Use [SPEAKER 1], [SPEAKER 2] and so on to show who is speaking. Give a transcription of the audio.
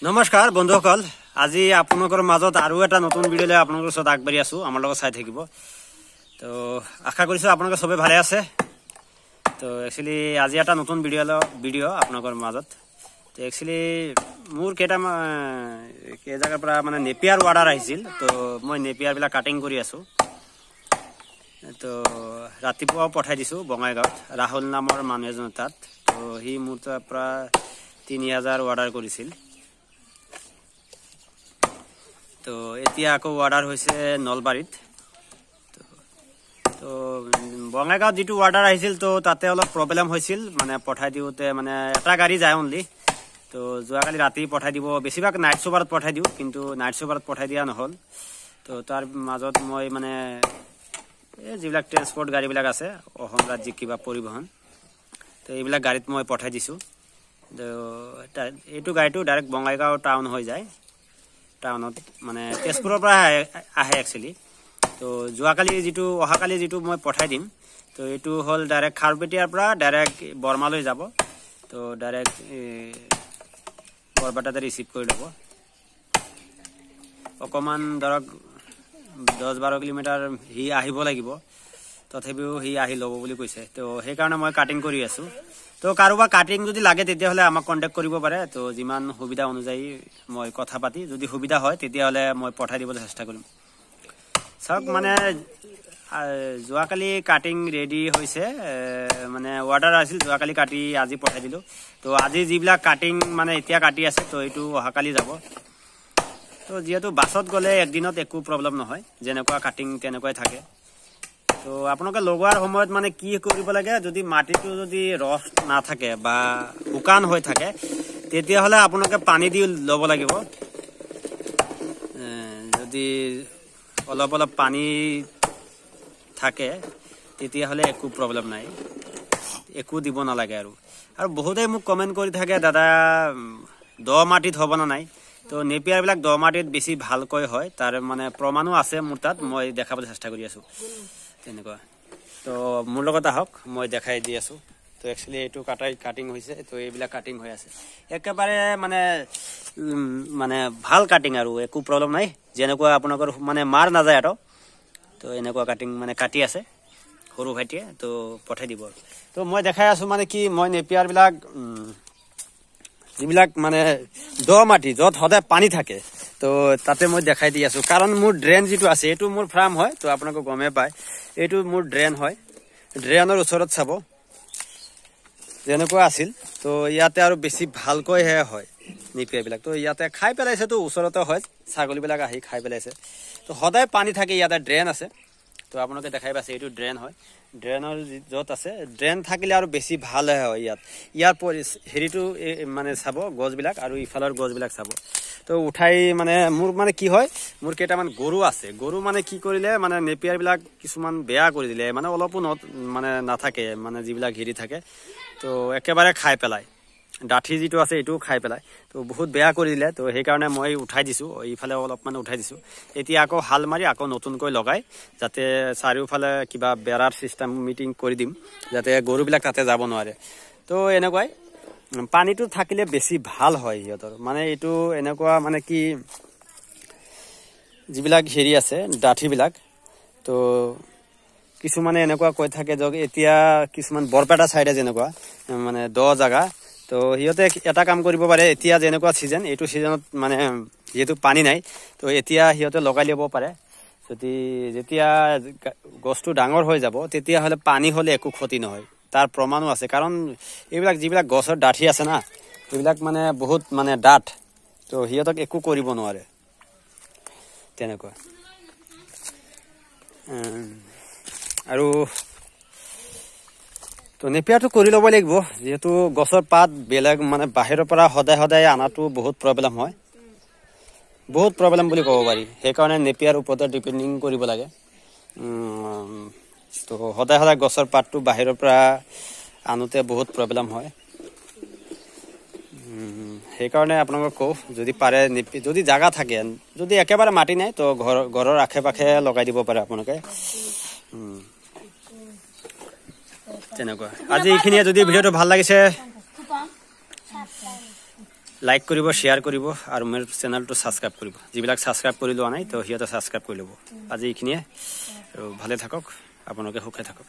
[SPEAKER 1] নমস্কাৰ বন্ধুসকল, আজি আপোনালোকৰ মাজত আৰু এটা নতুন ভিডিঅ' লৈ আপোনালোকৰ ওচৰত আগবাঢ়ি আছো। আমাৰ লগত চাই থাকিব। তো আশা কৰিছো আপোনালোকে সবে ভালে আছে। তো একচুৱেলি আজি এটা নতুন ভিডিঅ' আপোনালোকৰ মাজত। তো একচুৱেলি মোৰ কেইজাগাৰ পৰা মানে নেপিয়াৰ অৰ্ডাৰ আহিছিল। তো মই নেপিয়াৰবিলাক কাটিং কৰি আছো। তো ৰাতিপুৱা পঠাই দিছো বঙাইগাঁৱত ৰাহুল নামৰ মানুহ এজনৰ তাত। তো সি মোৰ তাৰ পৰা 3000 অৰ্ডাৰ কৰিছিল। তো এতিয়া আকৌ অৰ্ডাৰ হৈছে নলবাৰীত। তো বঙাইগাঁৱত যিটো অৰ্ডাৰ আহিছিল তো তাতে অলপ প্ৰব্লেম হৈছিল, মানে পঠাই দিওঁতে মানে এটা গাড়ী যায় অনলি। তো যোৱাকালি ৰাতি পঠাই দিব, বেছিভাগ নাইট চুপাৰত পঠাই দিওঁ, কিন্তু নাইট চুপাৰত পঠাই দিয়া নহ'ল। তো তাৰ মাজত মই মানে এই যিবিলাক ট্ৰেন্সপৰ্ট গাড়ীবিলাক আছে, অসম ৰাজ্যিক কিবা পৰিবহণ, তো এইবিলাক গাড়ীত মই পঠাই দিছোঁ। তো এইটো গাড়ীটো ডাইৰেক্ট বঙাইগাঁও টাউন হৈ যায়। টাউনত মানে তেজপুৰৰ পৰা আহে একচুৱেলি। তো অহাকালি যিটো মই পঠাই দিম, তো এইটো হ'ল ডাইৰেক্ট খাৰুপেটীয়াৰ পৰা ডাইৰেক্ট বৰমালৈ যাব। তো ডাইৰেক্ট বৰপেটাতে ৰিচিভ কৰি ল'ব। অকণমান ধৰক 10-12 কিলোমিটাৰ সি আহিব লাগিব, তথাপিও সি আহি ল'ব বুলি কৈছে। তো সেইকাৰণে মই কাটিং কৰি আছোঁ। তো কাৰোবাৰ কাটিং যদি লাগে তেতিয়াহ'লে আমাক কণ্টেক্ট কৰিব পাৰে। তো যিমান সুবিধা অনুযায়ী মই কথা পাতি, যদি সুবিধা হয় তেতিয়াহ'লে মই পঠাই দিবলৈ চেষ্টা কৰিম। চাওক, মানে যোৱাকালি কাটিং ৰেডি হৈছে, মানে অৰ্ডাৰ আছিল যোৱাকালি, কাটি আজি পঠাই দিলোঁ। তো আজি যিবিলাক কাটিং মানে এতিয়া কাটি আছে, তো এইটো অহাকালি যাব। তো যিহেতু বাছত গ'লে একদিনত একো প্ৰব্লেম নহয়, যেনেকুৱা কাটিং তেনেকুৱাই থাকে। তো আপোনালোকে লগোৱাৰ সময়ত মানে কি কৰিব লাগে, যদি মাটিটো যদি ৰস নাথাকে বা শুকান হৈ থাকে তেতিয়াহ'লে আপোনালোকে পানী দি ল'ব লাগিব। যদি অলপ পানী থাকে তেতিয়াহ'লে একো প্ৰব্লেম নাই, একো দিব নালাগে। আৰু বহুতেই মোক কমেণ্ট কৰি থাকে, দাদা দ মাটিত হ'ব না নাই। তো নেপিয়াৰবিলাক দ মাটিত বেছি ভালকৈ হয়, তাৰ মানে প্ৰমাণো আছে মোৰ তাত, মই দেখাবলৈ চেষ্টা কৰি আছোঁ তেনেকুৱা। তো মোৰ লগত আহক, মই দেখাই দি আছোঁ। তো একচুৱেলি এইটো কাটিং হৈছে, তো এইবিলাক কাটিং হৈ আছে একেবাৰে মানে ভাল কাটিং, আৰু একো প্ৰব্লেম নাই। যেনেকুৱা আপোনালোকৰ মানে মাৰ নাযায় আৰু। তো এনেকুৱা কাটিং মানে কাটি আছে সৰু ভাইটিয়ে, তো পঠাই দিব। তো মই দেখাই আছোঁ মানে কি, মই নেপিয়াৰবিলাক যিবিলাক মানে দ মাটি য'ত সদায় পানী থাকে, তো তাতে মই দেখাই দি আছোঁ। কাৰণ মোৰ ড্ৰেইন যিটো আছে, এইটো মোৰ ফাৰ্ম হয়, তো আপোনালোকে গমেই পায়, এইটো মোৰ ড্ৰেইন হয়। ড্ৰেইনৰ ওচৰত চাব যেনেকুৱা আছিল, তো ইয়াতে আৰু বেছি ভালকৈহে হয় নেপিয়াৰবিলাক। তো ইয়াতে খাই পেলাইছে, তো ওচৰতে হয়, ছাগলীবিলাক আহি খাই পেলাইছে। তো সদায় পানী থাকে, ইয়াতে ড্ৰেইন আছে। তো আপোনালোকে দেখাই পাইছে, এইটো ড্ৰেইন হয়। ড্ৰেইনৰ য'ত আছে, ড্ৰেইন থাকিলে আৰু বেছি ভালহে হয়। ইয়াৰ হেৰিটো মানে চাব গছবিলাক, আৰু ইফালৰ গছবিলাক চাব। তো উঠাই মানে মোৰ মানে কি হয়, মোৰ কেইটামান গৰু আছে। গৰু মানে কি কৰিলে, মানে নেপিয়াৰবিলাক কিছুমান বেয়া কৰি দিলে, মানে অলপো মানে নাথাকে, মানে যিবিলাক হেৰি থাকে, তো একেবাৰে খাই পেলায়। ডাঠি যিটো আছে এইটোও খাই পেলায়। তো বহুত বেয়া কৰি দিলে। তো সেইকাৰণে মই উঠাই দিছোঁ, এইফালে অলপমান উঠাই দিছোঁ। এতিয়া আকৌ হাল মাৰি আকৌ নতুনকৈ লগাই, যাতে চাৰিওফালে কিবা বেৰাৰ চিষ্টেম মিটিং কৰি দিম, যাতে গৰুবিলাক তাতে যাব নোৱাৰে। তো এনেকুৱাই পানীটো থাকিলে বেছি ভাল হয় সিহঁতৰ। মানে এইটো এনেকুৱা মানে কি, যিবিলাক হেৰি আছে ডাঠিবিলাক, তো কিছুমানে এনেকুৱা কৈ থাকে যে এতিয়া কিছুমান বৰপেটা চাইডে যেনেকুৱা মানে দ জাগা, তো সিহঁতে এটা কাম কৰিব পাৰে, এতিয়া যেনেকুৱা ছিজন, এইটো ছিজনত মানে যিহেতু পানী নাই, তো এতিয়া সিহঁতে লগাই ল'ব পাৰে। যেতিয়া গছটো ডাঙৰ হৈ যাব তেতিয়াহ'লে পানী হ'লে একো ক্ষতি নহয়। তাৰ প্ৰমাণো আছে, কাৰণ এইবিলাক যিবিলাক গছৰ ডাঠি আছে না, এইবিলাক মানে বহুত মানে ডাঠ, তো সিহঁতক একো কৰিব নোৱাৰে তেনেকুৱা। আৰু তো নেপিয়াৰটো কৰি ল'ব লাগিব, যিহেতু গছৰ পাত বেলেগ মানে বাহিৰৰ পৰা সদায় অনাটো বহুত প্ৰব্লেম হয়, বহুত প্ৰব্লেম বুলি ক'ব পাৰি। সেইকাৰণে নেপিয়াৰ ওপৰতে ডিপেণ্ডিং কৰিব লাগে। তো সদায় গছৰ পাতটো বাহিৰৰ পৰা আনোতে বহুত প্ৰব্লেম হয়। সেইকাৰণে আপোনালোকক কওঁ, যদি পাৰে, যদি জাগা থাকে, যদি একেবাৰে মাটি নাই, তো ঘৰৰ আশে পাশে লগাই দিব পাৰে আপোনালোকে তেনেকুৱা। আজি এইখিনিয়ে। যদি ভিডিঅ'টো ভাল লাগিছে লাইক কৰিব শ্বেয়াৰ কৰিব আৰু মোৰ চেনেলটো ছাবস্ক্ৰাইব কৰিব যিবিলাক ছাবস্ক্ৰাইব কৰি লোৱা নাই তো সিহঁতে ছাবস্ক্ৰাইব কৰি ল'ব আজি এইখিনিয়ে আৰু ভালে থাকক আপোনালোকে সুখে থাকক